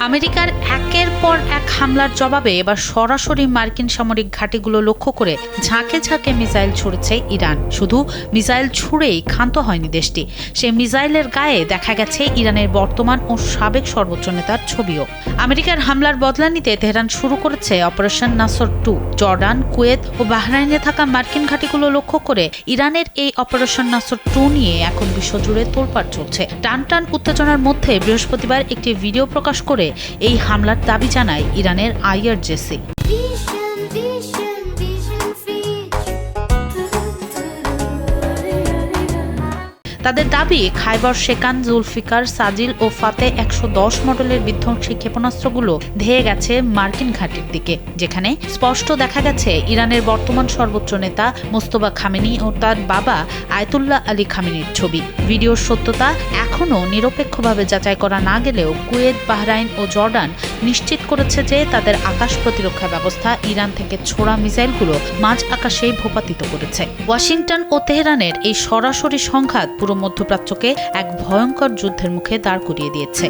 আমেরিকার একের পর এক হামলার জবাবে এবার সরাসরি মার্কিন সামরিক ঘাঁটিগুলো লক্ষ্য করে ঝাঁকে ঝাঁকে মিসাইল ছুড়েছে ইরান। শুধু মিসাইল ছুড়েই ক্ষান্ত হয়নি দেশটি, সে মিসাইলের গায়ে দেখা গেছে ইরানের বর্তমান ও সাবেক সর্বোচ্চ নেতার ছবিও। আমেরিকার হামলার বদলা নিতে তেহরান শুরু করেছে অপারেশন নাসর 2। জর্ডান, কুয়েত ও বাহরাইনে থাকা মার্কিন ঘাঁটিগুলো লক্ষ্য করে ইরানের এই অপারেশন নাসর 2 নিয়ে এখন বিশ্বজুড়ে তোলপাড় চলছে। টান উত্তেজনার মধ্যে বৃহস্পতিবার একটি ভিডিও প্রকাশ করে এই হামলার দাবি জানায় ইরানের আইআরজিসি। তাদের দাবি, খাইবার শেকান, জুলফিকার, সাজিল ও ফাতে 110 মডেলের বিধ্বংসী ক্ষেপণাস্ত্রগুলো ধেয়ে গেছে মার্কিন ঘাঁটির দিকে, যেখানে স্পষ্ট দেখা গেছে ইরানের বর্তমান সর্বোচ্চ নেতা মোস্তফা খামেনি ও তার বাবা আয়াতুল্লাহ আলী খামেনির ছবি। ভিডিওর সত্যতা এখনও নিরপেক্ষভাবে যাচাই করা না গেলেও কুয়েত, বাহরাইন ও জর্ডান নিশ্চিত করেছে যে তাদের আকাশ প্রতিরক্ষা ব্যবস্থা ইরান থেকে ছোড়া মিসাইলগুলো মাঝ আকাশেই ভূপাতিত করেছে। ওয়াশিংটন ও তেহরানের এই সরাসরি সংঘাত পুরো মধ্যপ্রাচ্যকে এক ভয়ঙ্কর যুদ্ধের মুখে দাঁড় করিয়ে দিয়েছে।